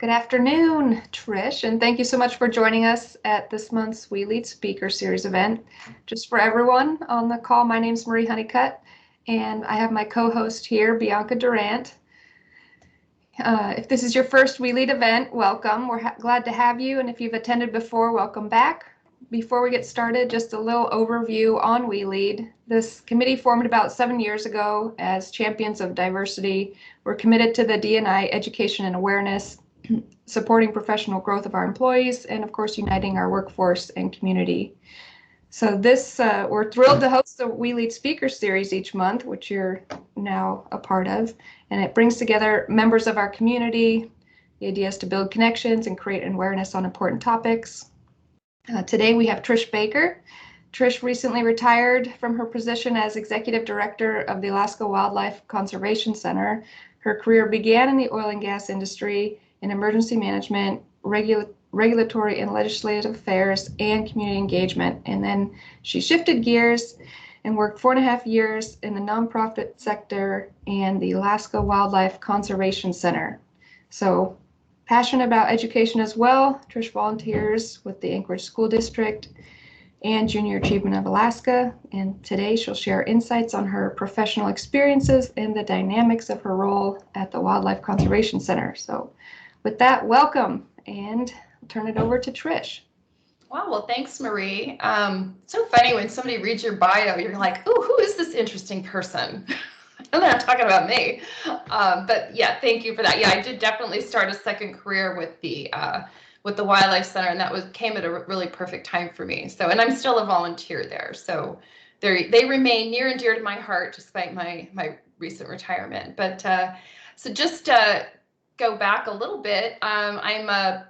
Good afternoon, Trish, and thank you so much for joining us at this month's WLEAD Speaker Series event. Just for everyone on the call, my name is Marie Honeycutt, and I have my co-host here, Bianca Durant. If this is your first WLEAD event, welcome. We're glad to have you, and if you've attended before, welcome back. Before we get started, just a little overview on WLEAD. This committee formed about 7 years ago as champions of diversity. We're committed to the D&I education and awareness, supporting professional growth of our employees, and of course, uniting our workforce and community. So we're thrilled to host the WLEAD Speaker Series each month, which you're now a part of, and it brings together members of our community. The idea is to build connections and create awareness on important topics. Today we have Trish Baker. Trish recently retired from her position as Executive Director of the Alaska Wildlife Conservation Center. Her career began in the oil and gas industry in emergency management, regulatory and legislative affairs, and community engagement. And then she shifted gears and worked 4.5 years in the nonprofit sector and the Alaska Wildlife Conservation Center. So passionate about education as well, Trish volunteers with the Anchorage School District and Junior Achievement of Alaska. And today she'll share insights on her professional experiences and the dynamics of her role at the Wildlife Conservation Center. So with that, welcome, and I'll turn it over to Trish. Wow, well, thanks, Marie. So funny when somebody reads your bio, you're like, oh, who is this interesting person? And they're not talking about me. But yeah, thank you for that. Yeah, I did definitely start a second career with the Wildlife Center, and that came at a really perfect time for me. So, and I'm still a volunteer there. So they remain near and dear to my heart despite my recent retirement. But so just go back a little bit. I'm a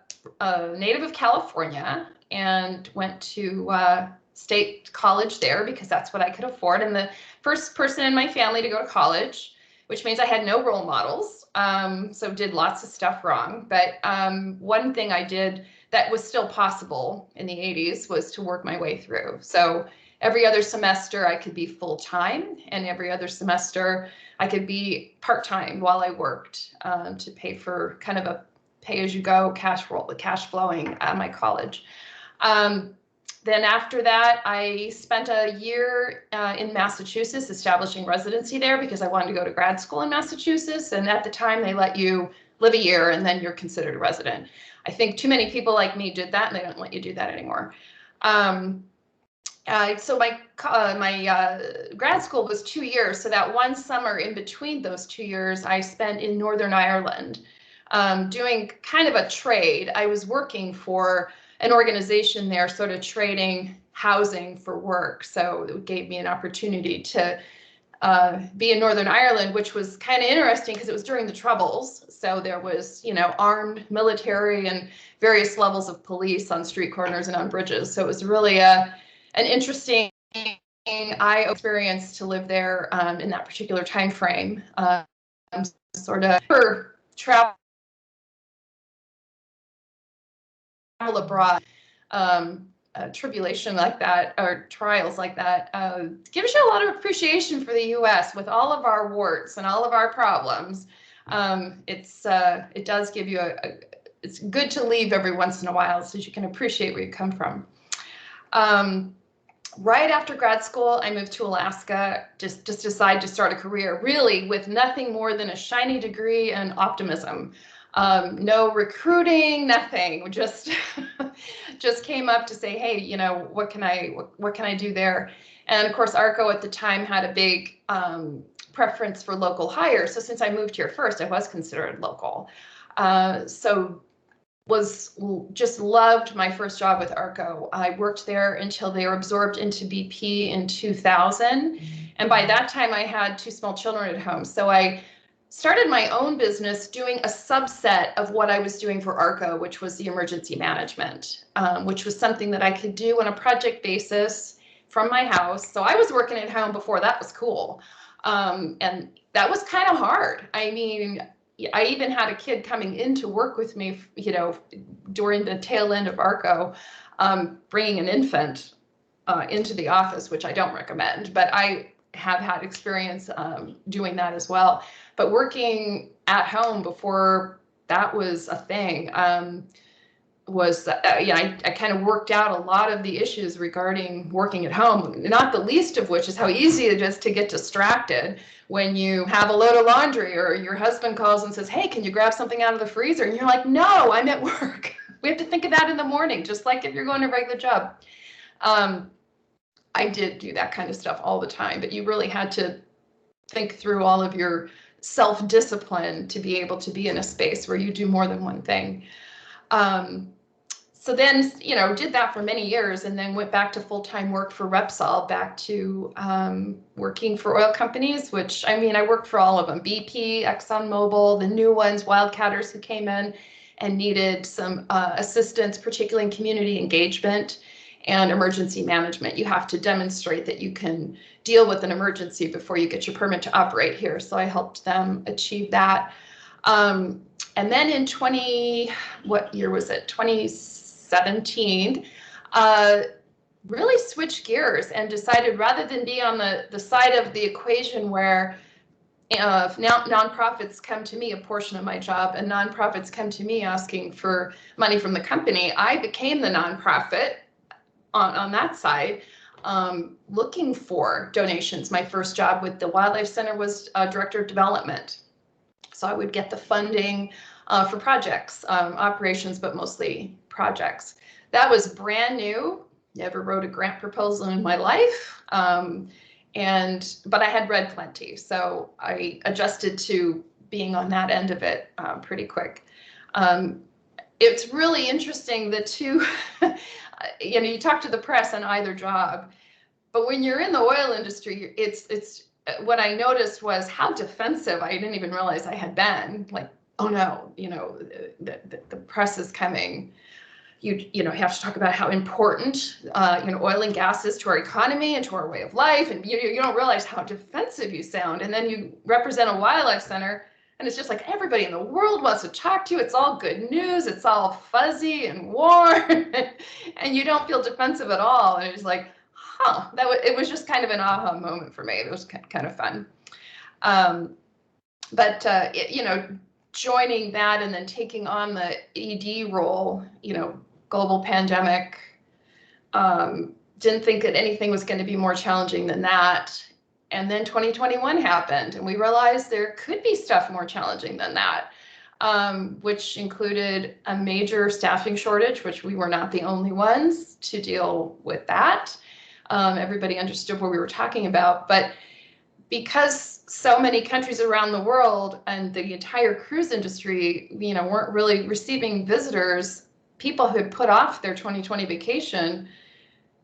native of California and went to state college there because that's what I could afford. And the first person in my family to go to college, which means I had no role models. So did lots of stuff wrong. But one thing I did that was still possible in the 80s was to work my way through. So every other semester I could be full-time, and every other semester I could be part-time while I worked to pay for kind of a pay-as-you-go cash flowing at my college. Then after that, I spent a year in Massachusetts establishing residency there because I wanted to go to grad school in Massachusetts. And at the time, they let you live a year and then you're considered a resident. I think too many people like me did that, and they don't let you do that anymore. So my grad school was 2 years. So that one summer in between those 2 years, I spent in Northern Ireland doing kind of a trade. I was working for an organization there, sort of trading housing for work. So it gave me an opportunity to be in Northern Ireland, which was kind of interesting because it was during the Troubles. So there was, armed military and various levels of police on street corners and on bridges. So it was really an interesting eye experience to live there in that particular time frame. Sort of travel abroad, tribulation like that, or trials like that, gives you a lot of appreciation for the U.S. with all of our warts and all of our problems. It does give you it's good to leave every once in a while so that you can appreciate where you come from. Right after grad school, I moved to Alaska, just decided to start a career really with nothing more than a shiny degree and optimism. No recruiting, nothing. Just came up to say, hey, what can I do there? And of course, ARCO at the time had a big preference for local hires. So since I moved here first, I was considered local. So just loved my first job with ARCO. I worked there until they were absorbed into BP in 2000. And by that time, I had 2 small children at home. So I started my own business doing a subset of what I was doing for ARCO, which was the emergency management, which was something that I could do on a project basis from my house. So I was working at home before that was cool. And that was kind of hard. I mean, I even had a kid coming in to work with me, during the tail end of ARCO, bringing an infant into the office, which I don't recommend, but I have had experience doing that as well. But working at home before that was a thing. I kind of worked out a lot of the issues regarding working at home, not the least of which is how easy it is to get distracted when you have a load of laundry or your husband calls and says, hey, can you grab something out of the freezer? And you're like, no, I'm at work. We have to think of that in the morning, just like if you're going to a regular job. I did do that kind of stuff all the time, but you really had to think through all of your self-discipline to be able to be in a space where you do more than one thing. So then, did that for many years and then went back to full-time work for Repsol, back to working for oil companies, which, I worked for all of them, BP, ExxonMobil, the new ones, Wildcatters who came in and needed some assistance, particularly in community engagement and emergency management. You have to demonstrate that you can deal with an emergency before you get your permit to operate here. So I helped them achieve that. And then in 2017, really switched gears and decided rather than be on the side of the equation where now nonprofits come to me, a portion of my job, and nonprofits come to me asking for money from the company, I became the nonprofit on that side, looking for donations. My first job with the Wildlife Center was Director of Development. So I would get the funding for projects, operations, but mostly projects. That was brand new. Never wrote a grant proposal in my life. But I had read plenty. So I adjusted to being on that end of it pretty quick. It's really interesting, the two, you talk to the press on either job, but when you're in the oil industry, it's what I noticed was how defensive I didn't even realize I had been. Like, oh no, the press is coming. You have to talk about how important oil and gas is to our economy and to our way of life, and you don't realize how defensive you sound. And then you represent a wildlife center, and it's just like everybody in the world wants to talk to you. It's all good news. It's all fuzzy and warm, and you don't feel defensive at all. And it's like, it was just kind of an aha moment for me. It was kind of fun. Joining that and then taking on the ED role, global pandemic, didn't think that anything was going to be more challenging than that. And then 2021 happened, and we realized there could be stuff more challenging than that, which included a major staffing shortage, which we were not the only ones to deal with that. Everybody understood what we were talking about, but because so many countries around the world and the entire cruise industry, weren't really receiving visitors, people who had put off their 2020 vacation,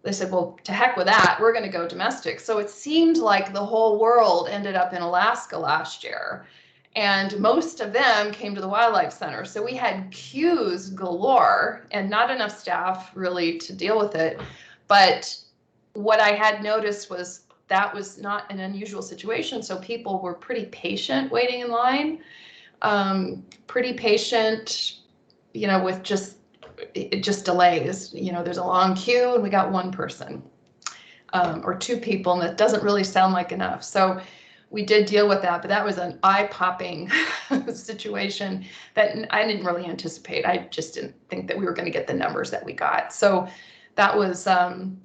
they said, well, to heck with that, we're going to go domestic. So it seemed like the whole world ended up in Alaska last year, and most of them came to the Wildlife Center. So we had queues galore and not enough staff really to deal with it. But what I had noticed was that was not an unusual situation. So people were pretty patient waiting in line, pretty patient, with just delays. There's a long queue and we got one person or two people, and that doesn't really sound like enough. So we did deal with that, but that was an eye-popping situation that I didn't really anticipate. I just didn't think that we were going to get the numbers that we got. So that was some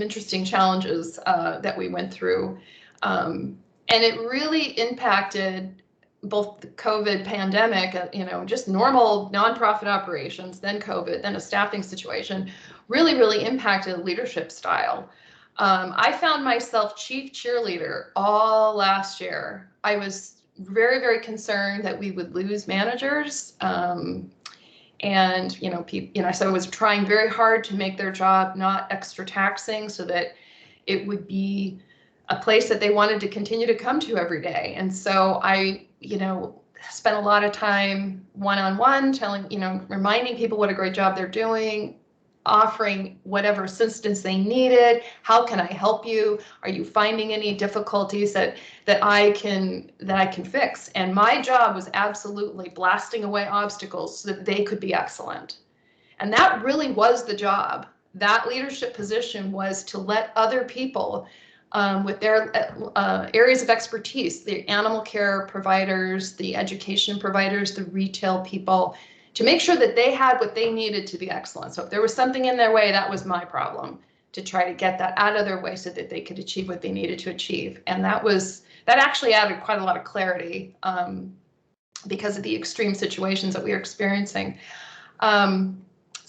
interesting challenges that we went through. And it really impacted both the COVID pandemic, just normal nonprofit operations, then COVID, then a staffing situation, really impacted leadership style. I found myself chief cheerleader all last year. I was very, very concerned that we would lose managers. So I was trying very hard to make their job not extra taxing so that it would be a place that they wanted to continue to come to every day. And so I, spent a lot of time one-on-one reminding people what a great job they're doing, offering whatever assistance they needed. How can I help you? Are you finding any difficulties that I can fix? And my job was absolutely blasting away obstacles so that they could be excellent. And that really was the job. That leadership position was to let other people with their areas of expertise, the animal care providers, the education providers, the retail people, to make sure that they had what they needed to be excellent. So if there was something in their way, that was my problem, to try to get that out of their way so that they could achieve what they needed to achieve. And that actually added quite a lot of clarity because of the extreme situations that we were experiencing. And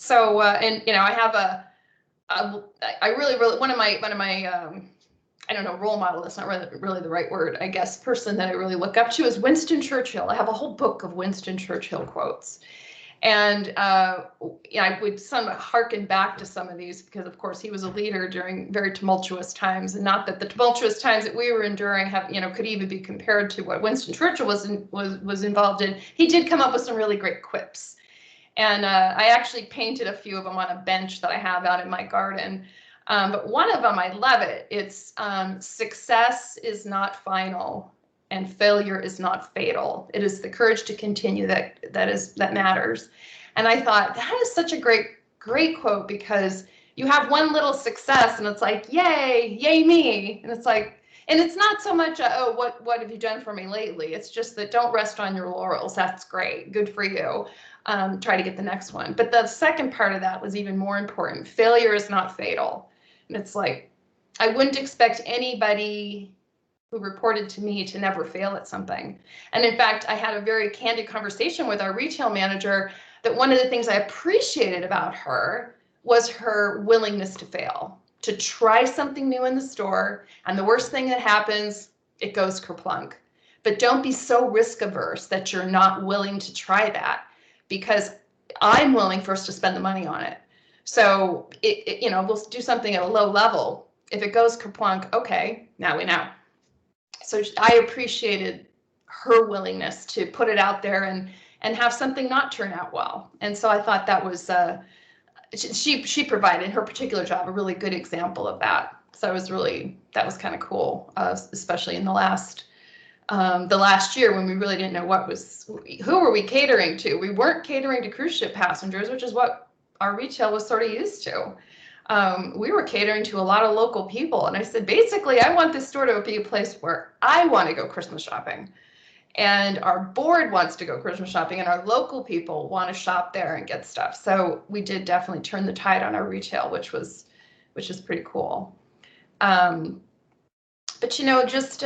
I have I really one of my I don't know, role model, that's not really the right word, I guess, person that I really look up to is Winston Churchill. I have a whole book of Winston Churchill quotes. And I would harken back to some of these because, of course, he was a leader during very tumultuous times, and not that the tumultuous times that we were enduring could even be compared to what Winston Churchill was involved in. He did come up with some really great quips. And I actually painted a few of them on a bench that I have out in my garden. But one of them, I love it. It's success is not final and failure is not fatal. It is the courage to continue that matters. And I thought that is such a great quote, because you have one little success and it's like, yay me. And it's like, and it's not so much, what have you done for me lately? It's just that don't rest on your laurels. That's great. Good for you. Try to get the next one. But the second part of that was even more important. Failure is not fatal. And it's like, I wouldn't expect anybody who reported to me to never fail at something. And in fact, I had a very candid conversation with our retail manager that one of the things I appreciated about her was her willingness to fail, to try something new in the store. And the worst thing that happens, it goes kerplunk. But don't be so risk averse that you're not willing to try that, because I'm willing first to spend the money on it. So we'll do something at a low level. If it goes kerplunk, okay, now we know. So I appreciated her willingness to put it out there and have something not turn out well. And so I thought that was she provided, her particular job, a really good example of that. So that was kind of cool, especially in the last year when we really didn't know who were we catering to. We weren't catering to cruise ship passengers, which is what our retail was sort of used to. We were catering to a lot of local people. And I said, basically, I want this store to be a place where I want to go Christmas shopping. And our board wants to go Christmas shopping, and our local people want to shop there and get stuff. So we did definitely turn the tide on our retail, which is pretty cool. But just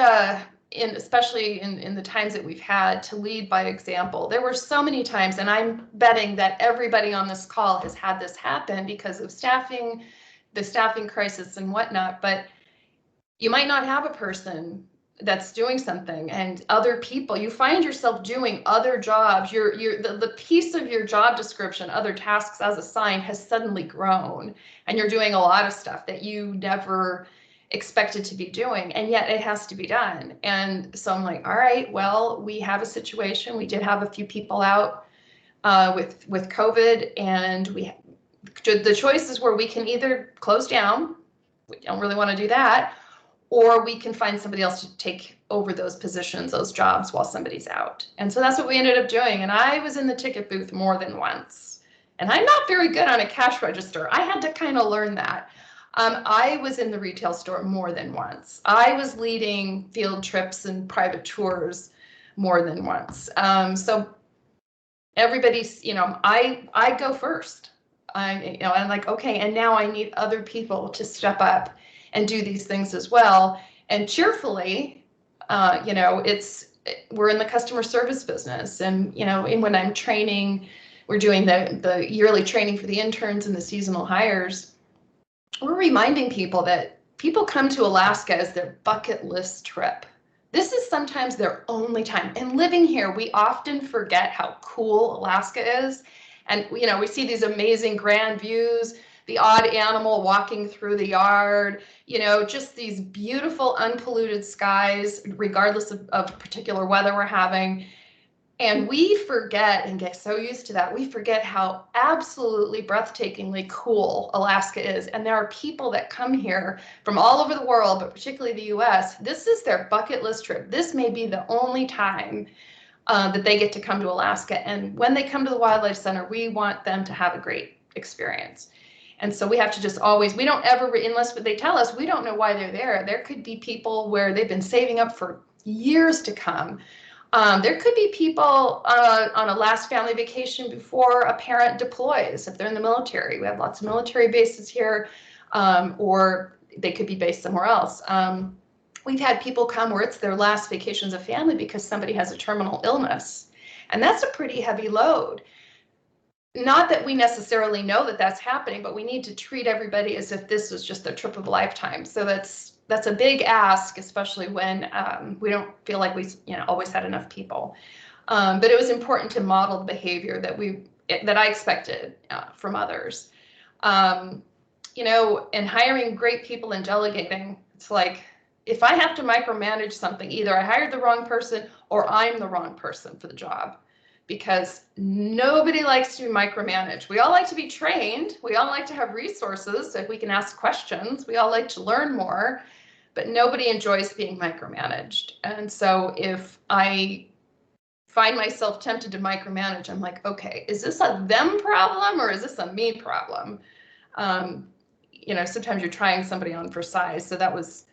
especially in the times that we've had to lead by example, there were so many times, and I'm betting that everybody on this call has had this happen because of the staffing crisis and whatnot, but you might not have a person that's doing something, and other people, you find yourself doing other jobs. The piece of your job description, other tasks as assigned, has suddenly grown, and you're doing a lot of stuff that you never expected to be doing, and yet it has to be done. And so I'm like, all right, well, we have a situation. We did have a few people out with COVID, and the choices were we can either close down, we don't really want to do that, or we can find somebody else to take over those positions, those jobs, while somebody's out. And so that's what we ended up doing. And I was in the ticket booth more than once. And I'm not very good on a cash register. I had to kind of learn that. I was in the retail store more than once. I was leading field trips and private tours more than once. So everybody's, I go first. I'm like, okay, and now I need other people to step up and do these things as well. And cheerfully, we're in the customer service business. And, when I'm training, we're doing the yearly training for the interns and the seasonal hires. We're reminding people that people come to Alaska as their bucket list trip. This is sometimes their only time. And living here, we often forget how cool Alaska is. And, we see these amazing grand views, the odd animal walking through the yard, just these beautiful unpolluted skies, regardless of particular weather we're having. And we forget and get so used to that. We forget how absolutely breathtakingly cool Alaska is. And there are people that come here from all over the world, but particularly the US. This is their bucket list trip. This may be the only time that they get to come to Alaska. And when they come to the Wildlife Center, we want them to have a great experience. And so we have to just always, we don't ever, unless they tell us, we don't know why they're there. There could be people where they've been saving up for years to come. There could be people on a last family vacation before a parent deploys, if they're in the military. We have lots of military bases here, or they could be based somewhere else. We've had people come where it's their last vacation as a family because somebody has a terminal illness. And that's a pretty heavy load. Not that we necessarily know that that's happening, but we need to treat everybody as if this was just their trip of a lifetime. So that's a big ask, especially when we don't feel like we always had enough people. But it was important to model the behavior that I expected from others. And hiring great people and delegating, it's like, if I have to micromanage something, either I hired the wrong person or I'm the wrong person for the job, because nobody likes to be micromanaged. We all like to be trained. We all like to have resources so we can ask questions. We all like to learn more, but nobody enjoys being micromanaged. And so if I find myself tempted to micromanage, I'm like, okay, is this a them problem or is this a me problem? Sometimes you're trying somebody on for size. So that was,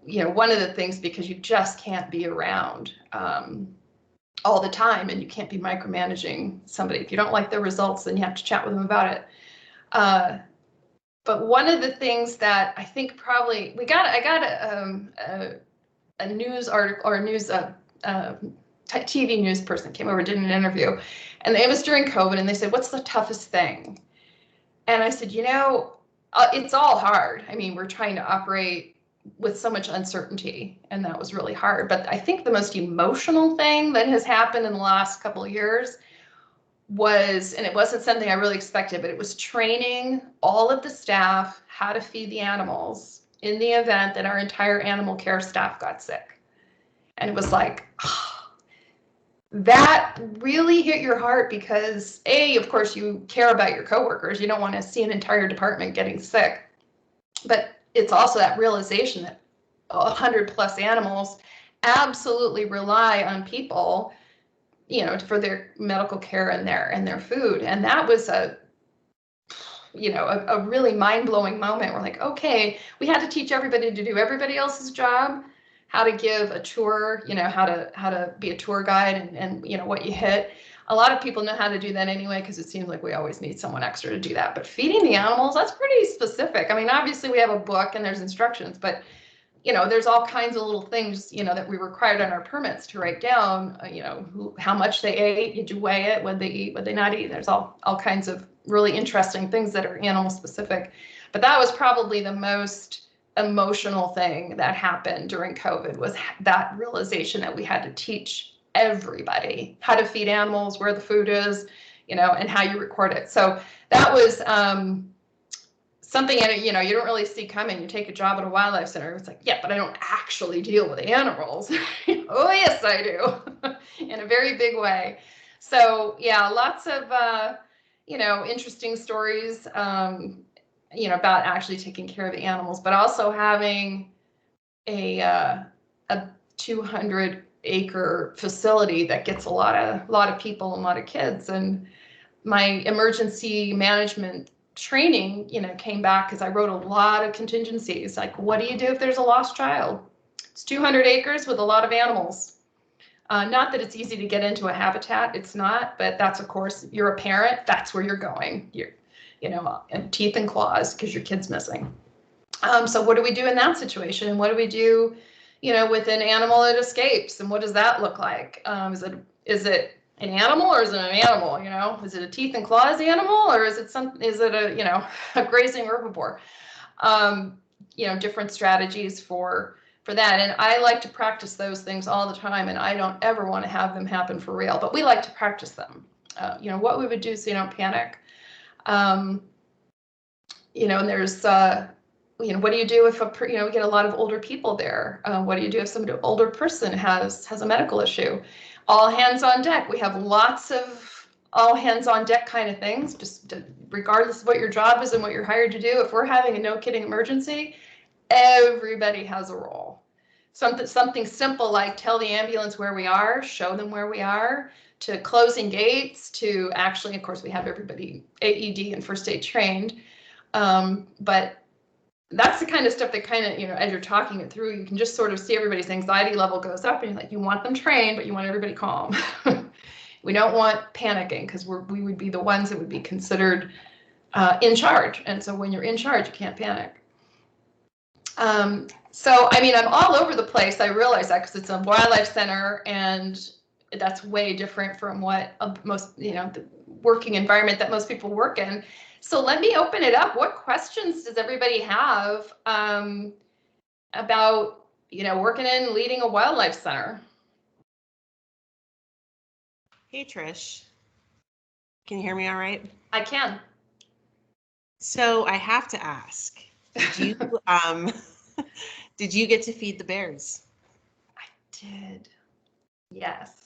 one of the things, because you just can't be around all the time, and you can't be micromanaging somebody. If you don't like their results, then you have to chat with them about it. But one of the things that I think probably I got a news article or a news TV news person came over, did an interview, and it was during COVID, and they said, "What's the toughest thing?" And I said, it's all hard. I mean, we're trying to operate with so much uncertainty, and that was really hard. But I think the most emotional thing that has happened in the last couple of years was, and it wasn't something I really expected, but it was training all of the staff how to feed the animals in the event that our entire animal care staff got sick. And it was like, that really hit your heart, because of course you care about your coworkers. You don't want to see an entire department getting sick, but it's also that realization that 100+ animals absolutely rely on people, for their medical care and their food. And that was a really mind-blowing moment. We're like, okay, we had to teach everybody to do everybody else's job, how to give a tour, how to be a tour guide, and what you hit. A lot of people know how to do that anyway, because it seems like we always need someone extra to do that. But feeding the animals, that's pretty specific. I mean, obviously we have a book and there's instructions, but there's all kinds of little things, that we required on our permits to write down, how much they ate, did you weigh it, what they eat, what they not eat. There's all kinds of really interesting things that are animal specific. But that was probably the most emotional thing that happened during COVID, was that realization that we had to teach everybody how to feed animals, where the food is, and how you record it. So that was something you don't really see coming. You take a job at a wildlife center, it's like, yeah, but I don't actually deal with animals. Oh yes, I do, in a very big way. So yeah, lots of interesting stories about actually taking care of the animals, but also having a 200-acre facility that gets a lot of people and a lot of kids. And my emergency management training, came back because I wrote a lot of contingencies. Like, what do you do if there's a lost child? It's 200 acres with a lot of animals. Not that it's easy to get into a habitat, it's not, but that's, of course, you're a parent, that's where you're going. You're, and teeth and claws because your kid's missing. So what do we do in that situation? And what do we do, with an animal that escapes? And what does that look like? Is it an animal, or is it an animal? Is it a teeth and claws animal, or is it a grazing herbivore? Different strategies for that. And I like to practice those things all the time, and I don't ever want to have them happen for real, but we like to practice them. What we would do so you don't panic. And there's what do you do if we get a lot of older people there? What do you do if some older person has a medical issue? All hands on deck. We have lots of all hands on deck kind of things, just regardless of what your job is and what you're hired to do. If we're having a no kidding emergency, everybody has a role. Something simple like tell the ambulance where we are, show them where we are, to closing gates, to actually, of course, we have everybody AED and first aid trained. But that's the kind of stuff that kind of, as you're talking it through, you can just sort of see everybody's anxiety level goes up, and you're like, you want them trained, but you want everybody calm. We don't want panicking, because we would be the ones that would be considered in charge. And so when you're in charge, you can't panic. So, I mean, I'm all over the place. I realize that because it's a wildlife center, and that's way different from what most, the working environment that most people work in. So let me open it up. What questions does everybody have about, working in, leading a wildlife center? Hey, Trish. Can you hear me all right? I can. So I have to ask, did you did you get to feed the bears? I did. Yes.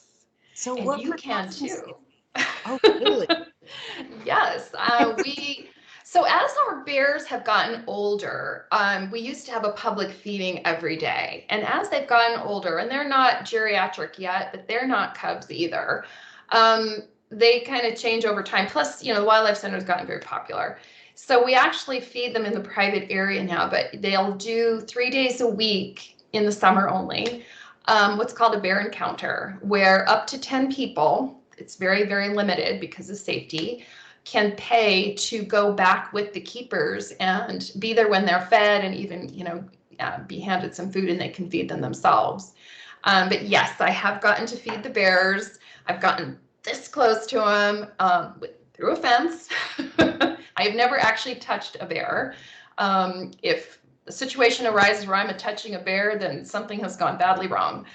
So And what you can precautions- too. Oh, really? Yes. So as our bears have gotten older, we used to have a public feeding every day. And as they've gotten older, and they're not geriatric yet, but they're not cubs either, they kind of change over time. Plus, the wildlife center has gotten very popular. So we actually feed them in the private area now, but they'll do 3 days a week in the summer only, what's called a bear encounter, where up to 10 people, it's very, very limited because of safety, can pay to go back with the keepers and be there when they're fed, and even, be handed some food, and they can feed them themselves. But yes, I have gotten to feed the bears. I've gotten this close to them through a fence. I have never actually touched a bear. If a situation arises where I'm touching a bear, then something has gone badly wrong.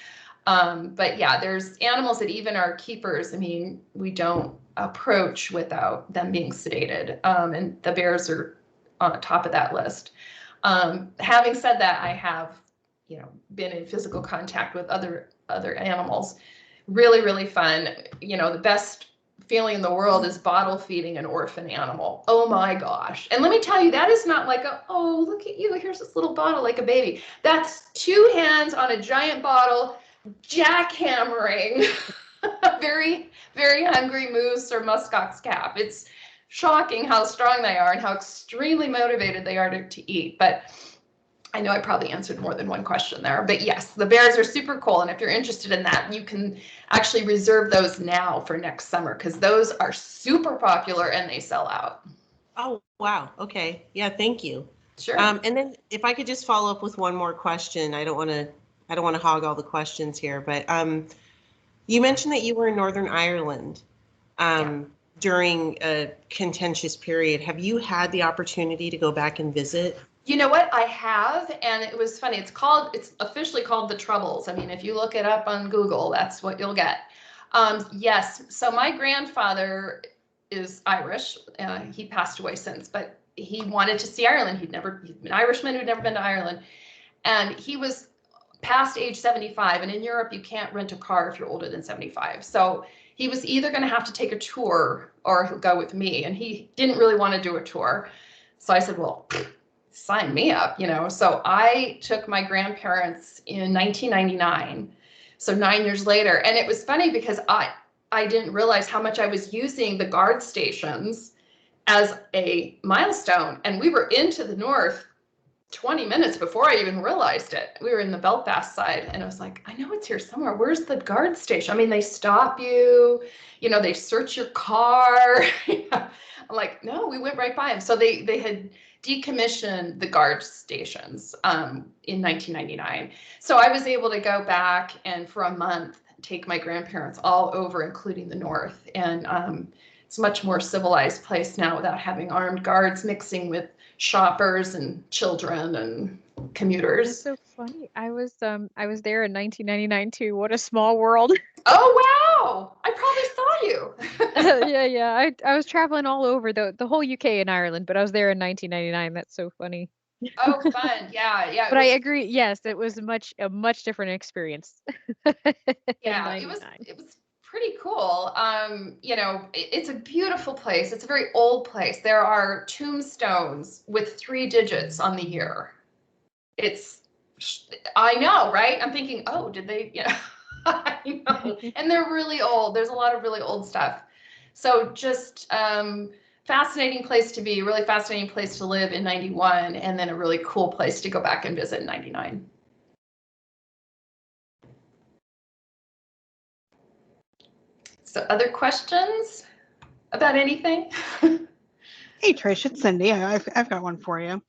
But yeah, there's animals that even our keepers, we don't approach without them being sedated. And the bears are on the top of that list. Having said that, I have, been in physical contact with other animals. Really, really fun. The best feeling in the world is bottle feeding an orphan animal. Oh my gosh. And let me tell you, that is not like oh, look at you, here's this little bottle like a baby. That's 2 hands on a giant bottle, jackhammering very, very hungry moose or muskox calf. It's shocking how strong they are and how extremely motivated they are to eat. But I know I probably answered more than one question there, but yes, the bears are super cool. And if you're interested in that, you can actually reserve those now for next summer, because those are super popular and they sell out. Oh, wow. Okay. Yeah, thank you. Sure. And then if I could just follow up with one more question. I don't want to hog all the questions here, but you mentioned that you were in Northern Ireland during a contentious period. Have you had the opportunity to go back and visit? You know what? I have, and it was funny. It's officially called The Troubles. If you look it up on Google, that's what you'll get. Yes. So my grandfather is Irish. He passed away since, but he wanted to see Ireland. He'd been an Irishman who'd never been to Ireland, and he was past age 75. And in Europe, you can't rent a car if you're older than 75. So he was either going to have to take a tour or he'll go with me, and he didn't really want to do a tour. So I said, well, sign me up, So I took my grandparents in 1999, so 9 years later. And it was funny because I didn't realize how much I was using the guard stations as a milestone. And we were into the north 20 minutes before I even realized it. We were in the Belfast side, and I was like, I know it's here somewhere. Where's the guard station? They stop you, they search your car. I'm like, no, we went right by them. So they had decommissioned the guard stations in 1999. So I was able to go back and for a month take my grandparents all over, including the north. And it's a much more civilized place now without having armed guards mixing with shoppers and children and commuters. That's so funny. I was there in 1999 too. What a small world. Oh wow! I probably saw you. Yeah. I was traveling all over the whole UK and Ireland, but I was there in 1999. That's so funny. Oh, fun. Yeah. But I agree. Yes, it was a much different experience. Yeah, it was pretty cool. It's a beautiful place. It's a very old place. There are tombstones with 3 digits on the year. I know, right? I'm thinking, oh, did they, I know. And they're really old. There's a lot of really old stuff. So just fascinating place to be, really fascinating place to live in 91, and then a really cool place to go back and visit in 99. So other questions about anything? Hey, Trish, it's Cindy. I've got one for you.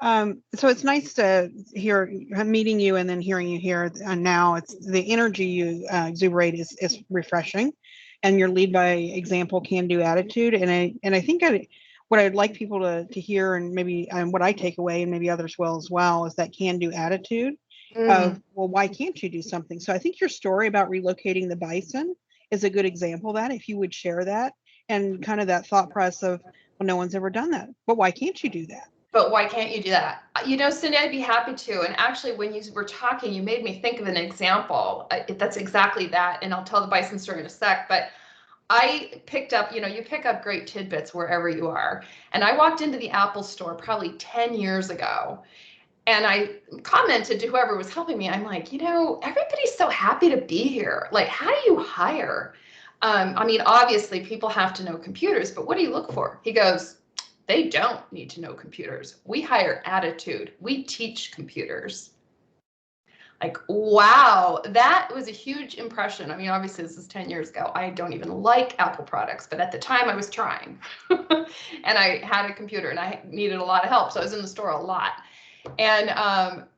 So it's nice to hear meeting you and then hearing you here. And now it's the energy you exuberate is refreshing, and your lead by example, can do attitude. And I think what I'd like people to hear, and maybe what I take away, and maybe others will as well, is that can do attitude of, well, why can't you do something? So I think your story about relocating the bison is a good example of that. If you would share that and kind of that thought process of, well, no one's ever done that, but why can't you do that? But why can't you do that? You know, Cindy, I'd be happy to. And actually, when you were talking, you made me think of an example. That's exactly that. And I'll tell the bison story in a sec. But I picked up, you know, you pick up great tidbits wherever you are. And I walked into the Apple store probably 10 years ago. And I commented to whoever was helping me. I'm like, you know, everybody's so happy to be here. Like, how do you hire? I mean, obviously, people have to know computers, but what do you look for? He goes, they don't need to know computers. We hire attitude. We teach computers. Like, wow, that was a huge impression. I mean, obviously, this is 10 years ago. I don't even like Apple products, but at the time I was trying. And I had a computer and I needed a lot of help. So I was in the store a lot. And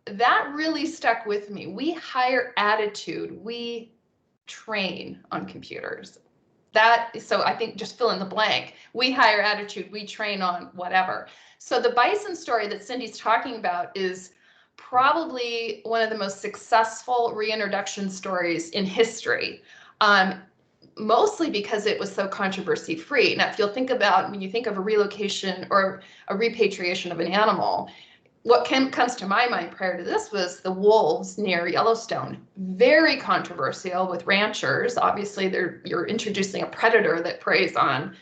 that really stuck with me. We hire attitude. We train on computers. So I think just fill in the blank. We hire attitude, we train on whatever. So the bison story that Cindy's talking about is probably one of the most successful reintroduction stories in history, mostly because it was so controversy free. Now, if you'll think about, when you think of a relocation or a repatriation of an animal, what comes to my mind prior to this was the wolves near Yellowstone. Very controversial with ranchers. Obviously, you're introducing a predator that preys on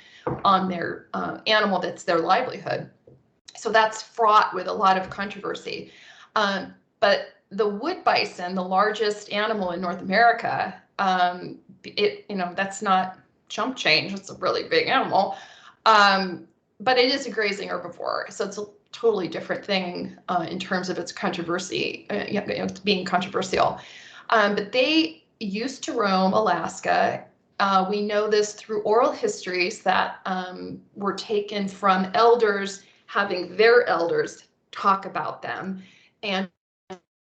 their animal that's their livelihood. So that's fraught with a lot of controversy. But the wood bison, the largest animal in North America, that's not chump change. It's a really big animal, but it is a grazing herbivore. So it's a totally different thing in terms of its controversy, being controversial. But they used to roam Alaska. We know this through oral histories that were taken from elders having their elders talk about them. And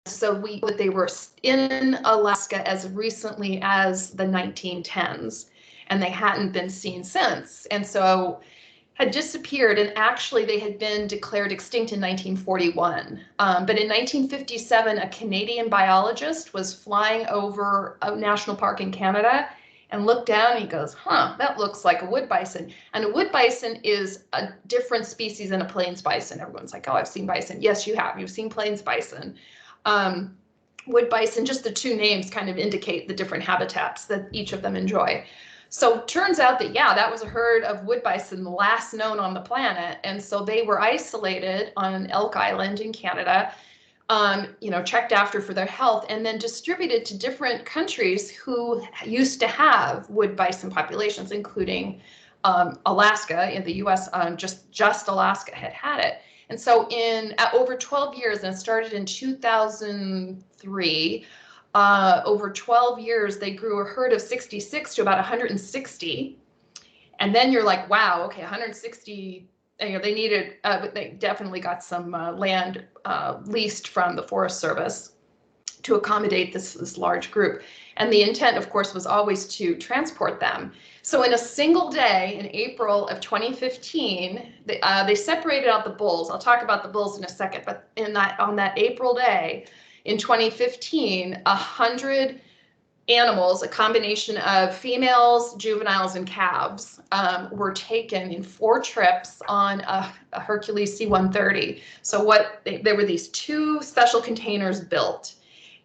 so they were in Alaska as recently as the 1910s, and they hadn't been seen since. And so had disappeared, and actually they had been declared extinct in 1941. But in 1957, a Canadian biologist was flying over a national park in Canada and looked down and he goes, that looks like a wood bison. And a wood bison is a different species than a plains bison. Everyone's like, oh, I've seen bison. Yes, you have. You've seen plains bison. Wood bison, just the two names kind of indicate the different habitats that each of them enjoy. So turns out that, that was a herd of wood bison, the last known on the planet. And so they were isolated on Elk Island in Canada, checked after for their health, and then distributed to different countries who used to have wood bison populations, including Alaska in the US. Just Alaska had it. And so in over 12 years, and it started in 2003, over 12 years, they grew a herd of 66 to about 160. And then you're like, wow, okay, 160, they needed, but they definitely got some land leased from the Forest Service to accommodate this large group. And the intent, of course, was always to transport them. So in a single day in April of 2015, they separated out the bulls. I'll talk about the bulls in a second, but on that April day, in 2015, 100 animals, a combination of females, juveniles, and calves, were taken in 4 trips on a Hercules C-130. So there were these 2 special containers built,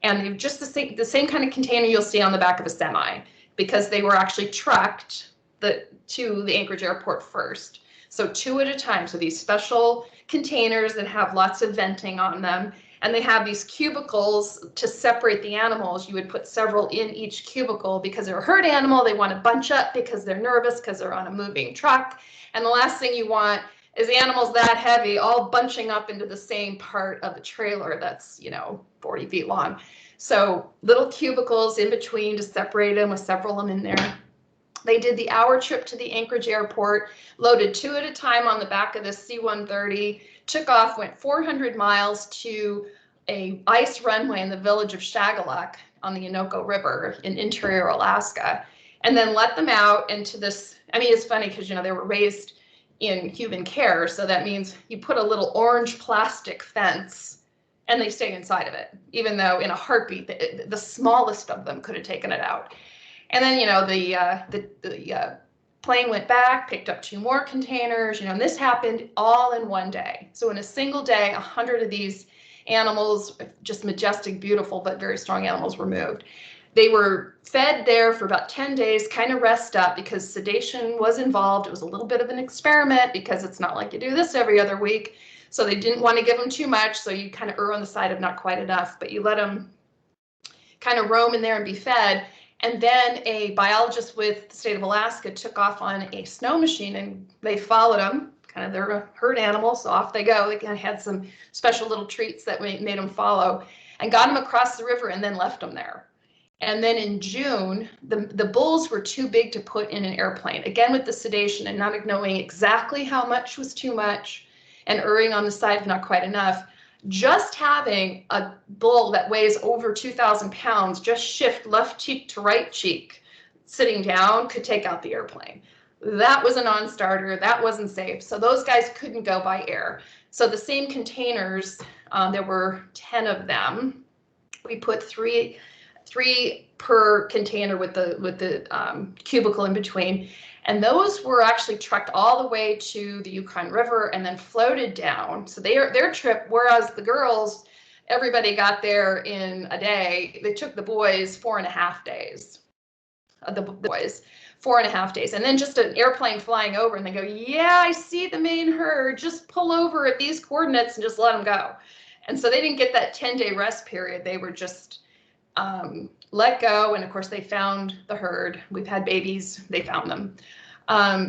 and they're just the same kind of container you'll see on the back of a semi, because they were actually trucked to the Anchorage airport first. So 2 at a time. So these special containers that have lots of venting on them. And they have these cubicles to separate the animals. You would put several in each cubicle because they're a herd animal. They want to bunch up because they're nervous because they're on a moving truck. And the last thing you want is animals that heavy all bunching up into the same part of the trailer that's, 40 feet long. So little cubicles in between to separate them with several of them in there. They did the hour trip to the Anchorage airport, loaded 2 at a time on the back of the C-130, took off, went 400 miles to a ice runway in the village of Shagaluk on the Innoko River in interior Alaska, and then let them out into this. I mean, it's funny because, they were raised in human care. So that means you put a little orange plastic fence and they stay inside of it, even though in a heartbeat, the smallest of them could have taken it out. And then, the plane went back, picked up 2 more containers, and this happened all in one day. So in a single day, 100 of these animals, just majestic, beautiful, but very strong animals, were moved. They were fed there for about 10 days, kind of rest up because sedation was involved. It was a little bit of an experiment because it's not like you do this every other week. So they didn't want to give them too much. So you kind of err on the side of not quite enough, but you let them kind of roam in there and be fed. And then a biologist with the state of Alaska took off on a snow machine and they followed them. Kind of, they're a herd animal, so off they go. They kind of had some special little treats that made them follow and got them across the river and then left them there. And then in June, the bulls were too big to put in an airplane, again with the sedation and not knowing exactly how much was too much and erring on the side of not quite enough. Just having a bull that weighs over 2,000 pounds just shift left cheek to right cheek sitting down could take out the airplane. That was a non-starter. That wasn't safe. So those guys couldn't go by air. So the same containers, there were 10 of them. We put three per container with the cubicle in between. And those were actually trucked all the way to the Yukon River and then floated down. So their trip, whereas the girls, everybody got there in a day, they took the boys 4.5 days. The boys, 4.5 days. And then just an airplane flying over and they go, yeah, I see the main herd. Just pull over at these coordinates and just let them go. And so they didn't get that 10-day rest period. They were just let go. And of course, they found the herd. We've had babies. They found them.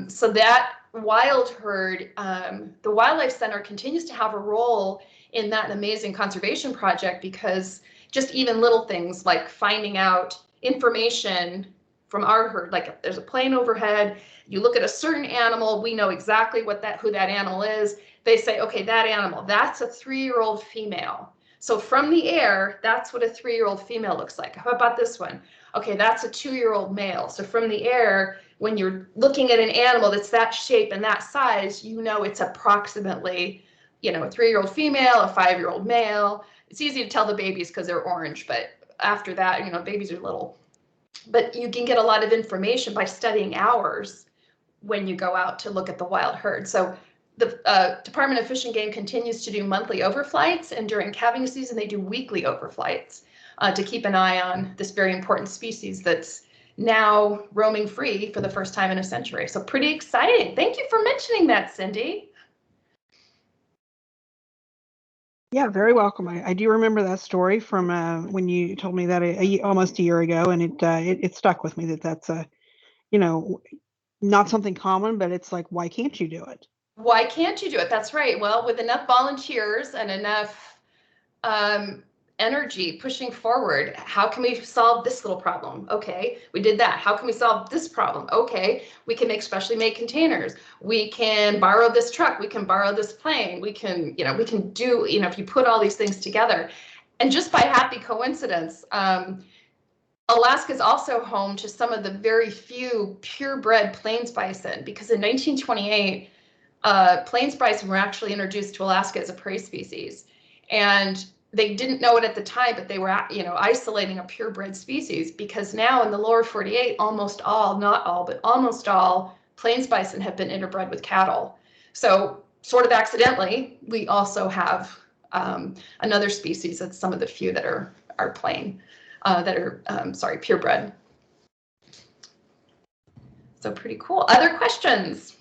So that wild herd, the Wildlife Center continues to have a role in that amazing conservation project because just even little things like finding out information from our herd, like if there's a plane overhead, you look at a certain animal, we know exactly who that animal is. They say, okay, that animal, that's a 3-year-old female. So from the air, that's what a 3-year-old female looks like. How about this one? Okay, that's a 2-year-old male. So from the air, when you're looking at an animal that's that shape and that size, it's approximately, a 3-year-old female, a 5-year-old male. It's easy to tell the babies because they're orange, but after that, babies are little. But you can get a lot of information by studying ours when you go out to look at the wild herd. So the Department of Fish and Game continues to do monthly overflights, and during calving season, they do weekly overflights to keep an eye on this very important species that's now roaming free for the first time in a century. So pretty exciting. Thank you for mentioning that, Cindy. Yeah, very welcome. I do remember that story from when you told me that almost a year ago, and it stuck with me that's not something common, but it's like, why can't you do it? Why can't you do it? That's right. Well, with enough volunteers and enough energy pushing forward, how can we solve this little problem? Okay, we did that. How can we solve this problem? Okay, we can make specially made containers. We can borrow this truck. We can borrow this plane. We can do, if you put all these things together. And just by happy coincidence, Alaska is also home to some of the very few purebred plains bison, because in 1928, plains bison were actually introduced to Alaska as a prey species. And they didn't know it at the time, but they were, isolating a purebred species, because now in the lower 48, almost all, not all, but almost all plains bison have been interbred with cattle. So sort of accidentally, we also have another species that's some of the few that are plain, purebred. So pretty cool. Other questions?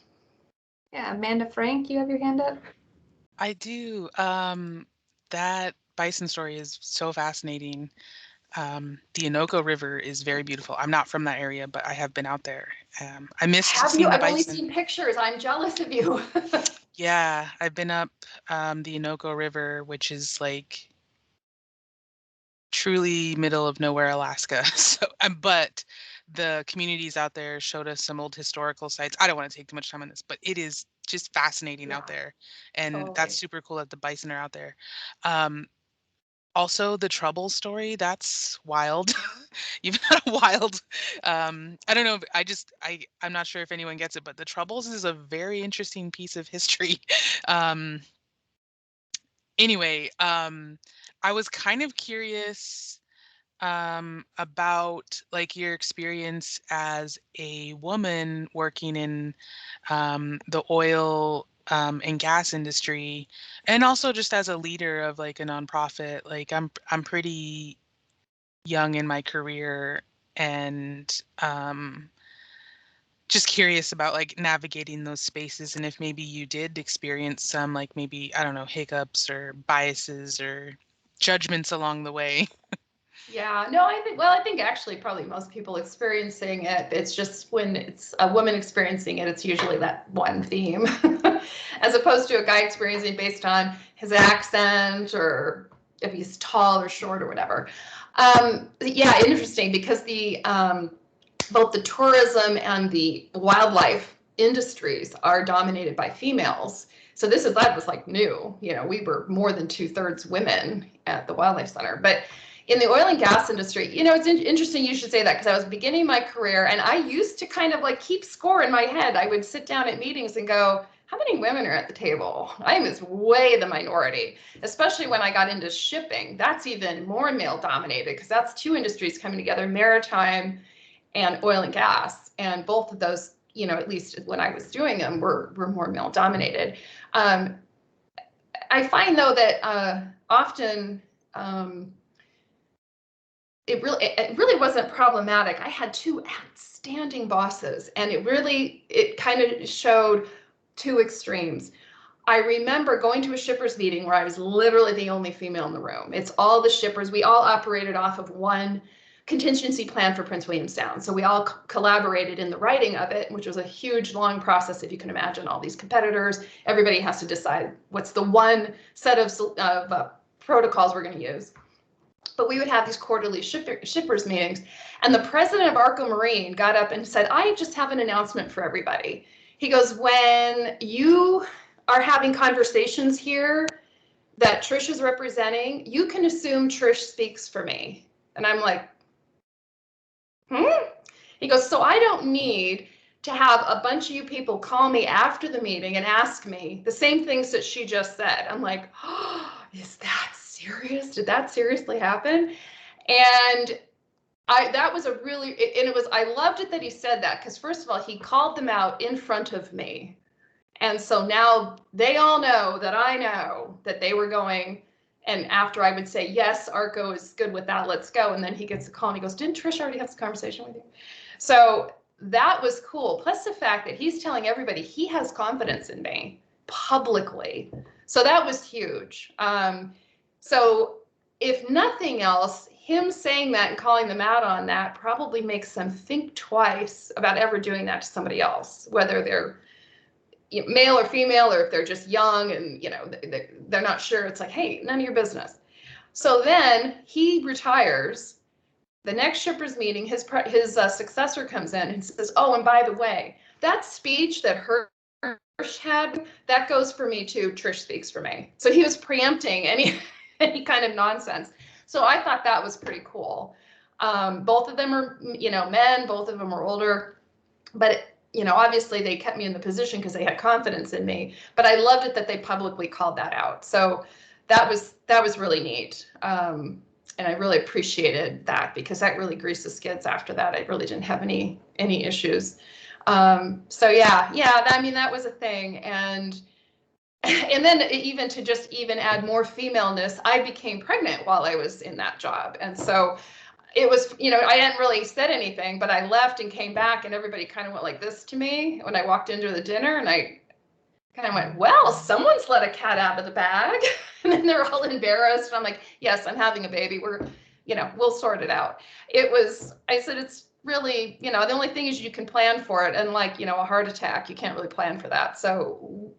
Yeah, Amanda Frank, you have your hand up. I do. That bison story is so fascinating. The Inoko River is very beautiful. I'm not from that area, but I have been out there. I missed Have you? seeing the I've only bison. seen pictures. I'm jealous of you. Yeah, I've been up the Inoko River, which is like truly middle of nowhere, Alaska. So, but the communities out there showed us some old historical sites. I don't want to take too much time on this, but it is just fascinating Yeah, out there, and that's totally. super cool that the bison are out there. Um, Also, the Trouble story, that's wild. You've got a wild, I don't know, I'm not sure if anyone gets it, but the Troubles is a very interesting piece of history. Um, anyway, I was kind of curious about like your experience as a woman working in the oil and gas industry, and also just as a leader of like a nonprofit. Like I'm pretty young in my career, and just curious about like navigating those spaces, and if maybe you did experience some like maybe I don't know hiccups or biases or judgments along the way. Yeah, no, I think actually probably most people experiencing it, it's just when it's a woman experiencing it, it's usually that one theme, as opposed to a guy experiencing it based on his accent or if he's tall or short or whatever. Yeah, interesting because both the tourism and the wildlife industries are dominated by females. So that was like new. We were more than 2/3 women at the Wildlife Center. But in the oil and gas industry, it's interesting you should say that because I was beginning my career and I used to kind of like keep score in my head. I would sit down at meetings and go, how many women are at the table? I was way the minority, especially when I got into shipping. That's even more male dominated because that's two industries coming together, maritime and oil and gas. And both of those, at least when I was doing them, were more male dominated. I find though that often it really wasn't problematic. I had two outstanding bosses, and it kind of showed two extremes. I remember going to a shippers meeting where I was literally the only female in the room. It's all the shippers. We all operated off of one contingency plan for Prince William Sound. So we all collaborated in the writing of it, which was a huge, long process. If you can imagine all these competitors, everybody has to decide what's the one set of protocols we're going to use. But we would have these quarterly shippers meetings. And the president of Arco Marine got up and said, I just have an announcement for everybody. He goes, when you are having conversations here that Trish is representing, you can assume Trish speaks for me. And I'm like, He goes, so I don't need to have a bunch of you people call me after the meeting and ask me the same things that she just said. I'm like, oh, is that serious? Did that seriously happen? And I loved it that he said that because first of all, he called them out in front of me. And so now they all know that I know that they were going. And after I would say, yes, Arco is good with that, let's go. And then he gets a call and he goes, didn't Trish already have this conversation with you? So that was cool. Plus the fact that he's telling everybody he has confidence in me publicly. So that was huge. So if nothing else, him saying that and calling them out on that probably makes them think twice about ever doing that to somebody else, whether they're male or female, or if they're just young and they're not sure. It's like, hey, none of your business. So then he retires. The next shippers meeting, his successor comes in and says, oh, and by the way, that speech that Hirsch had, that goes for me too. Trish speaks for me. So he was preempting any kind of nonsense. So I thought that was pretty cool. Both of them are, men, both of them are older, but obviously they kept me in the position because they had confidence in me, but I loved it that they publicly called that out. So that was really neat. And I really appreciated that because that really greased the skids after that. I really didn't have any issues. So yeah, I mean, that was a thing. And then even to add more femaleness, I became pregnant while I was in that job. And so it was, I hadn't really said anything, but I left and came back and everybody kind of went like this to me when I walked into the dinner, and kind of went, well, someone's let a cat out of the bag. And then they're all embarrassed. I'm like, yes, I'm having a baby. We'll sort it out. I said, it's really, the only thing is you can plan for it. And like, a heart attack, you can't really plan for that. So,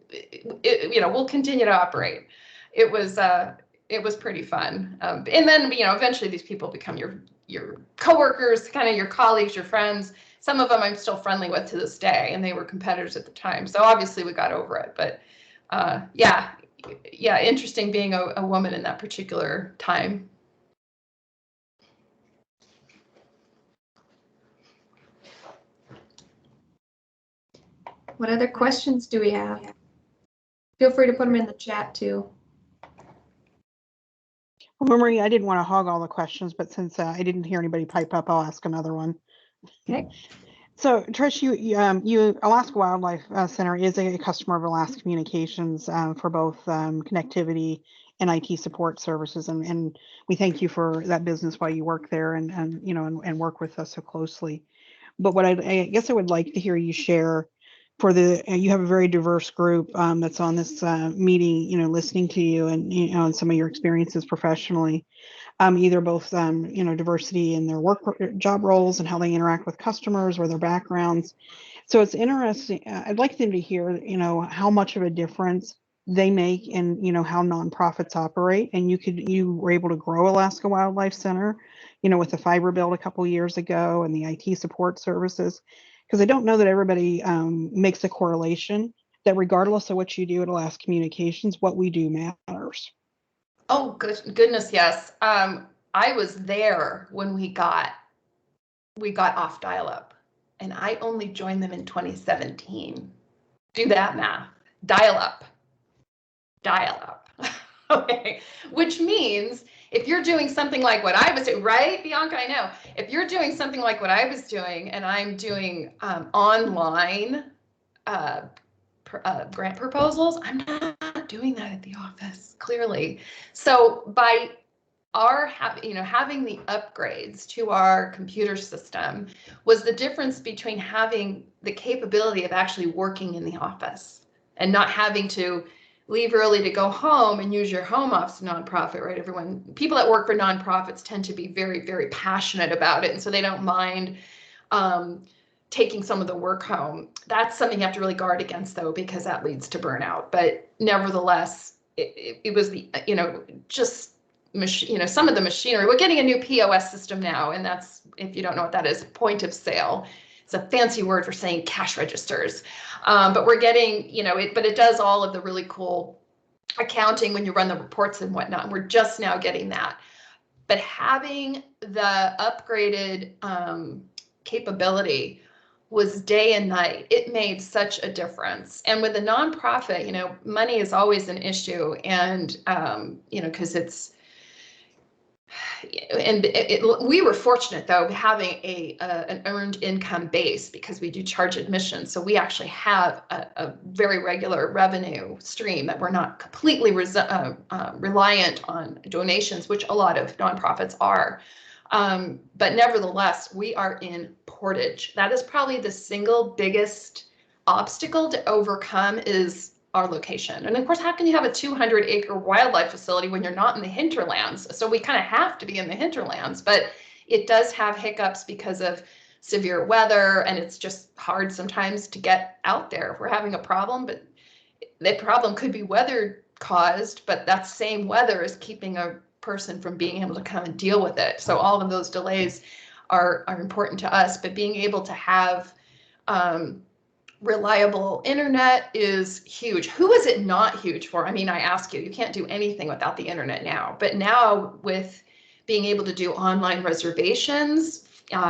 we'll continue to operate. It was pretty fun. And then, eventually these people become your coworkers, kind of your colleagues, your friends. Some of them I'm still friendly with to this day, and they were competitors at the time. So obviously we got over it. But yeah, interesting being a woman in that particular time. What other questions do we have? Feel free to put them in the chat too. Well, Marie, I didn't want to hog all the questions, but since I didn't hear anybody pipe up, I'll ask another one. Okay. So, Trish, you Alaska Wildlife Center is a customer of Alaska Communications for both connectivity and IT support services, and we thank you for that business while you work there and work with us so closely. But what I guess I would like to hear you share you have a very diverse group that's on this meeting, listening to you and some of your experiences professionally. Either both, diversity in their job roles and how they interact with customers or their backgrounds. So it's interesting. I'd like them to hear, how much of a difference they make in, how nonprofits operate. And you were able to grow Alaska Wildlife Center, with the fiber build a couple years ago and the IT support services. Because I don't know that everybody makes a correlation that regardless of what you do at Alaska Communications, what we do matters. Oh, goodness, yes. I was there when we got off dial-up, and I only joined them in 2017. Do that math. Dial-up. Okay, which means if you're doing something like what I was doing, right, Bianca? I know. If you're doing something like what I was doing, and I'm doing online grant proposals, I'm not doing that at the office, clearly. So by having the upgrades to our computer system was the difference between having the capability of actually working in the office and not having to leave early to go home and use your home office nonprofit, right? People that work for nonprofits tend to be very, very passionate about it. And so they don't mind taking some of the work home. That's something you have to really guard against, though, because that leads to burnout. But nevertheless, it was just some of the machinery. We're getting a new POS system now, and that's, if you don't know what that is, point of sale. It's a fancy word for saying cash registers. But we're getting, but it does all of the really cool accounting when you run the reports and whatnot. And we're just now getting that. But having the upgraded capability was day and night. It made such a difference. And with a nonprofit, money is always an issue. And, because it's, we were fortunate, though, having an earned income base, because we do charge admission. So we actually have a very regular revenue stream that we're not completely reliant on donations, which a lot of nonprofits are. But nevertheless, we are in Portage. That is probably the single biggest obstacle to overcome, is our location. And of course, how can you have a 200-acre wildlife facility when you're not in the hinterlands? So we kind of have to be in the hinterlands, but it does have hiccups because of severe weather, and it's just hard sometimes to get out there. If we're having a problem, but that problem could be weather caused, but that same weather is keeping a person from being able to come and deal with it. So all of those delays are important to us, but being able to have reliable internet is huge. Who is it not huge for? I mean, I ask you, you can't do anything without the internet now, but now with being able to do online reservations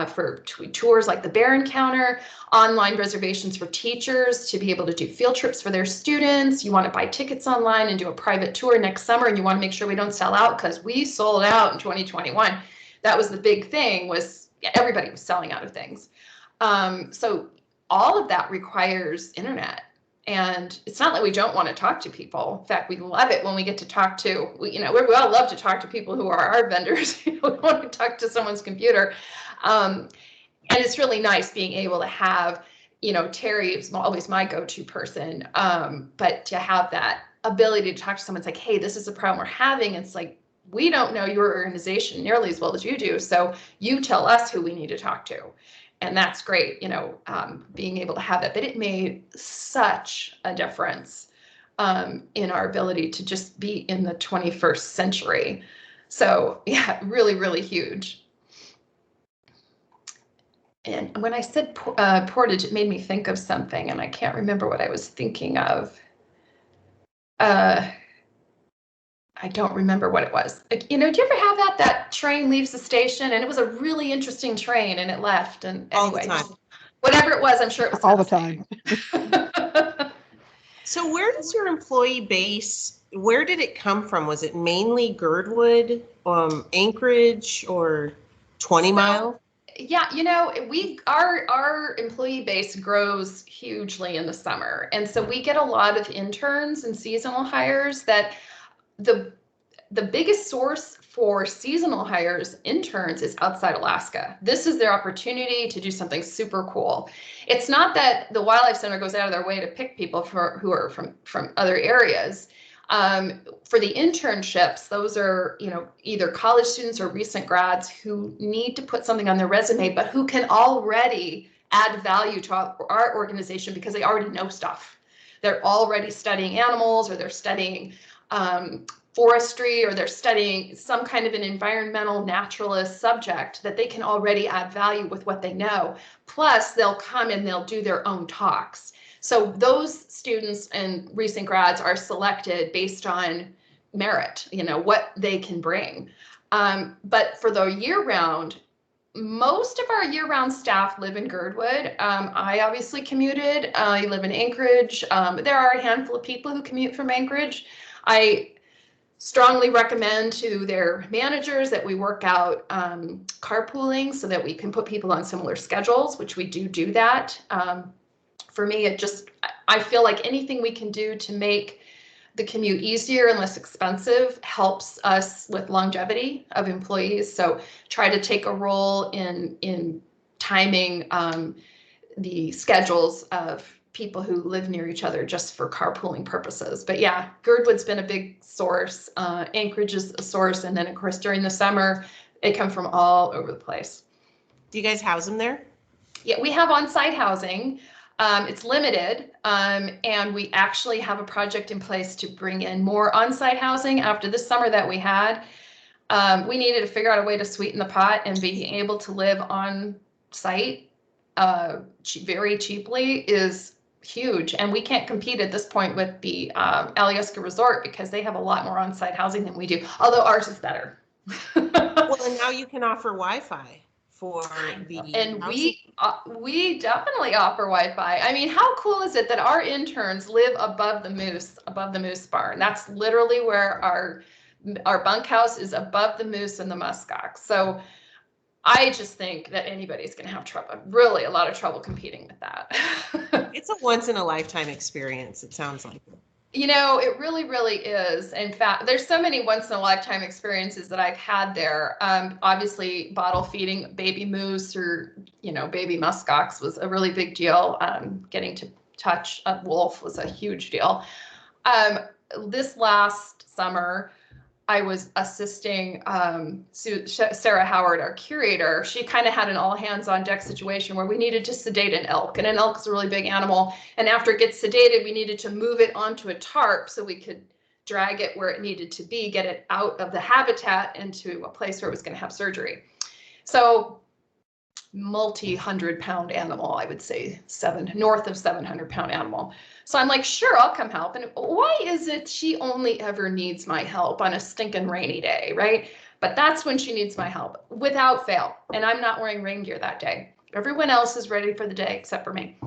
for tours like the Bear Encounter, online reservations for teachers to be able to do field trips for their students. You want to buy tickets online and do a private tour next summer, and you want to make sure we don't sell out, because we sold out in 2021. That was the big thing, was everybody was selling out of things. So all of that requires internet. And it's not that we don't want to talk to people. In fact, we love it when we get to talk to, we all love to talk to people who are our vendors. We want to talk to someone's computer. And it's really nice being able to have, Terry is always my go-to person. But to have that ability to talk to someone, it's like, hey, this is a problem we're having. It's like, we don't know your organization nearly as well as you do. So you tell us who we need to talk to. And that's great, being able to have that. But it made such a difference in our ability to just be in the 21st century. So yeah, really, really huge. And when I said portage, it made me think of something, and I can't remember what I was thinking of. I don't remember what it was. Do you ever have that train leaves the station, and it was a really interesting train, and it left, and anyway, All the time. Whatever it was, I'm sure it was all the time. So where does your employee base, where did it come from? Was it mainly Girdwood, Anchorage, or 20 Mile? Yeah, our employee base grows hugely in the summer. And so we get a lot of interns and seasonal hires. That the biggest source for seasonal hires, interns, is outside Alaska. This is their opportunity to do something super cool. It's not that the Wildlife Center goes out of their way to pick people who are from other areas. For the internships, those are, either college students or recent grads who need to put something on their resume, but who can already add value to our organization because they already know stuff. They're already studying animals, or they're studying forestry, or they're studying some kind of an environmental naturalist subject that they can already add value with what they know. Plus, they'll come and they'll do their own talks. So those students and recent grads are selected based on merit, what they can bring. But for the year-round, most of our year-round staff live in Girdwood. I obviously commuted. I live in Anchorage. There are a handful of people who commute from Anchorage. I strongly recommend to their managers that we work out carpooling so that we can put people on similar schedules, which we do that. For me, I feel like anything we can do to make the commute easier and less expensive helps us with longevity of employees. So try to take a role in timing the schedules of people who live near each other just for carpooling purposes. But yeah, Girdwood's been a big source. Anchorage is a source. And then, of course, during the summer, they come from all over the place. Do you guys house them there? Yeah, we have on-site housing. It's limited, and we actually have a project in place to bring in more on-site housing after this summer that we had. We needed to figure out a way to sweeten the pot, and being able to live on site very cheaply is huge. And we can't compete at this point with the Alyeska Resort because they have a lot more on-site housing than we do, although ours is better. Well, and now you can offer Wi-Fi for the and we definitely offer Wi-Fi. I mean, how cool is it that our interns live above the moose barn? That's literally where our bunkhouse is, above the moose and the muskox. So I just think that anybody's going to have really a lot of trouble competing with that. It's a once in a lifetime experience, it sounds like. It really, really is. In fact, there's so many once in a lifetime experiences that I've had there. Obviously, bottle feeding baby moose or, baby muskox was a really big deal. Getting to touch a wolf was a huge deal. This last summer, I was assisting Sarah Howard, our curator. She kind of had an all hands on deck situation where we needed to sedate an elk, and an elk is a really big animal. And after it gets sedated, we needed to move it onto a tarp so we could drag it where it needed to be, get it out of the habitat into a place where it was going to have surgery. So multi-100-pound animal, I would say north of 700-pound animal. So I'm like, sure, I'll come help. And why is it she only ever needs my help on a stinking rainy day, right? But that's when she needs my help, without fail. And I'm not wearing rain gear that day. Everyone else is ready for the day except for me.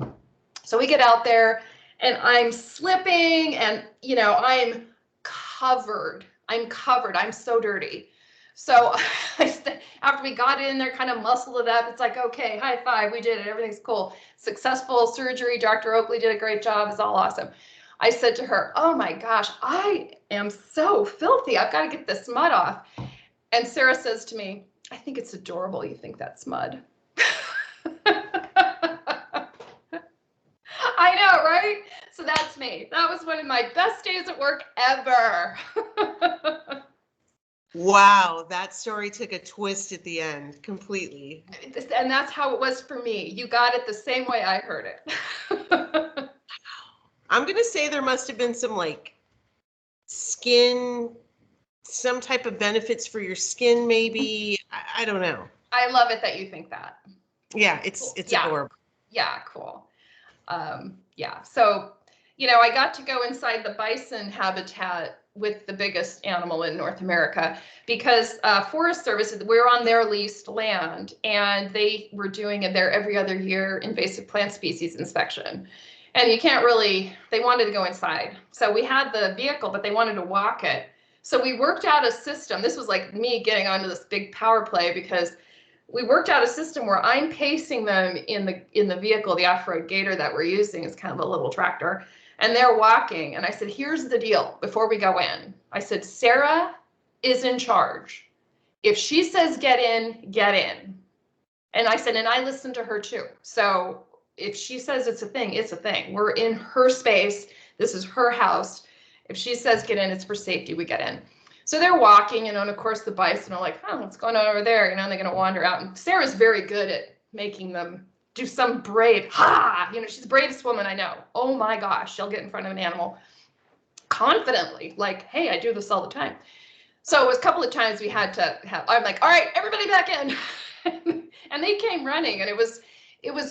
So we get out there and I'm slipping and, I'm covered. I'm so dirty. So after we got in there, kind of muscled it up, it's like, okay, high five, we did it. Everything's cool. Successful surgery. Dr. Oakley did a great job. It's all awesome. I said to her, oh my gosh, I am so filthy. I've got to get this mud off. And Sarah says to me, I think it's adorable you think that's mud. right? So that's me. That was one of my best days at work ever. Wow, that story took a twist at the end completely. And that's how it was for me. You got it the same way I heard it. I'm gonna say there must have been some like skin, some type of benefits for your skin, maybe. I don't know. I love it that you think that. Yeah, it's Yeah. adorable. Yeah, cool. Yeah, so, I got to go inside the bison habitat with the biggest animal in North America because Forest Service, we're on their leased land, and they were doing their every other year invasive plant species inspection. And you can't really, they wanted to go inside. So we had the vehicle, but they wanted to walk it. So we worked out a system. This was like me getting onto this big power play because we worked out a system where I'm pacing them in the vehicle, the off-road gator that we're using is kind of a little tractor, and they're walking. And I said, here's the deal before we go in. I said, Sarah is in charge. If she says get in, get in. And I said, and I listen to her too. So if she says it's a thing, it's a thing. We're in her space. This is her house. If she says get in, it's for safety, we get in. So they're walking, and of course the bison are like, oh, what's going on over there? And they're going to wander out. And Sarah's very good at making them do some brave, she's the bravest woman I know. Oh my gosh, she'll get in front of an animal confidently, like, hey, I do this all the time. So it was a couple of times we had to have, I'm like, all right, everybody back in. And they came running, and it was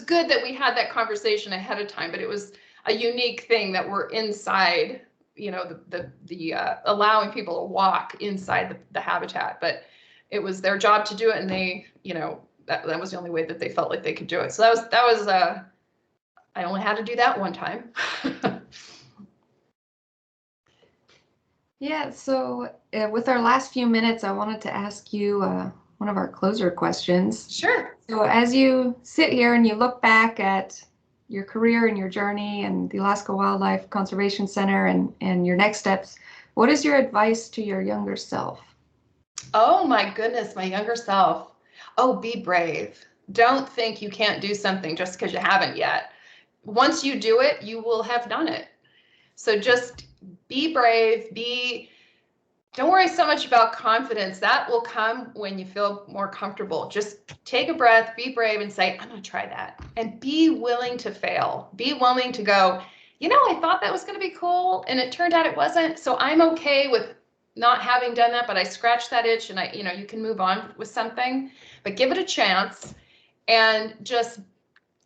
good that we had that conversation ahead of time, but it was a unique thing that we're inside, the allowing people to walk inside the habitat, but it was their job to do it, and they, that was the only way that they felt like they could do it. So that was I only had to do that one time. Yeah, so with our last few minutes, I wanted to ask you one of our closer questions. Sure. So as you sit here and you look back at your career and your journey and the Alaska Wildlife Conservation Center and your next steps, what is your advice to your younger self? Oh my goodness, my younger self. Oh, be brave. Don't think you can't do something just because you haven't yet. Once you do it, you will have done it. So just be brave, don't worry so much about confidence. That will come when you feel more comfortable. Just take a breath, be brave, and say, I'm going to try that. And be willing to fail. Be willing to go, I thought that was going to be cool, and it turned out it wasn't. So I'm okay with not having done that, but I scratched that itch, and you can move on with something. But give it a chance, and just,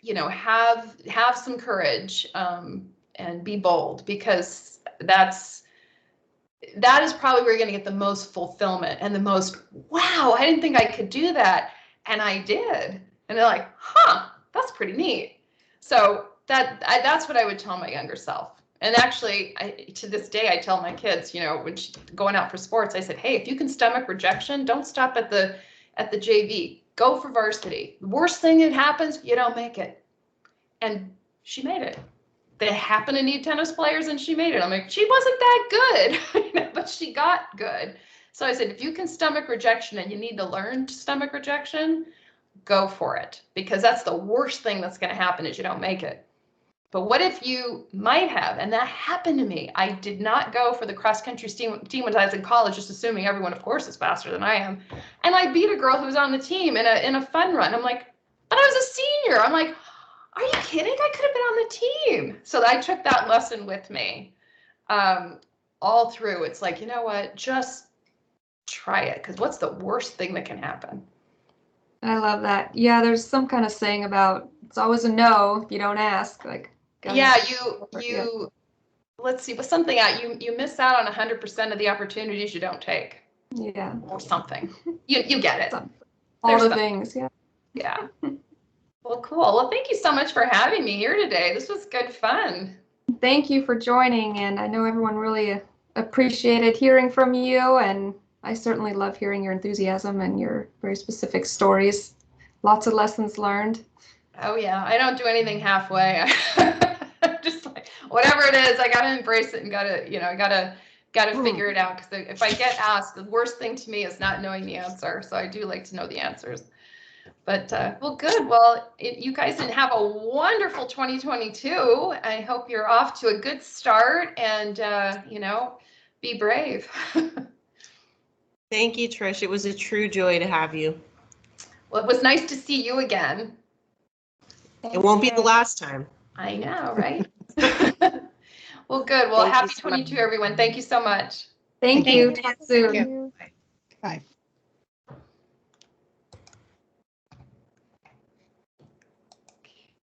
have some courage, and be bold, because that is probably where you're going to get the most fulfillment and the most, wow, I didn't think I could do that. And I did. And they're like, that's pretty neat. So that's what I would tell my younger self. And actually, to this day, I tell my kids, when going out for sports, I said, hey, if you can stomach rejection, don't stop at the JV. Go for varsity. The worst thing that happens, you don't make it. And she made it. They happen to need tennis players, and she made it. I'm like, she wasn't that good, but she got good. So I said, if you can stomach rejection and you need to learn to stomach rejection, go for it, because that's the worst thing that's going to happen is you don't make it. But what if you might have? And that happened to me. I did not go for the cross country team when I was in college, just assuming everyone, of course, is faster than I am. And I beat a girl who was on the team in a fun run. I'm like, but I was a senior. I'm like, are you kidding? I could have been on the team. So I took that lesson with me all through. It's like, you know what? Just try it, because what's the worst thing that can happen? I love that. Yeah, there's some kind of saying about it's always a no if you don't ask. Like, yeah, let's see, with something out, you miss out on 100% of the opportunities you don't take. Yeah. Or something. You get it. All the things, yeah. Yeah. Well, cool. Well, thank you so much for having me here today. This was good fun. Thank you for joining, and I know everyone really appreciated hearing from you, and I certainly love hearing your enthusiasm and your very specific stories. Lots of lessons learned. Oh yeah, I don't do anything halfway. Just like, whatever it is, I gotta embrace it and gotta figure it out. Because if I get asked, the worst thing to me is not knowing the answer. So I do like to know the answers. But well, good. Well, you guys didn't have a wonderful 2022. I hope you're off to a good start, and be brave. Thank you, Trish. It was a true joy to have you. Well, it was nice to see you again. It won't be the last time. I know, right? Well, good. Well, Thank you happy so much. 22, everyone. Thank you so much. Thank Thank you. you. Talk soon. Thank you. Bye.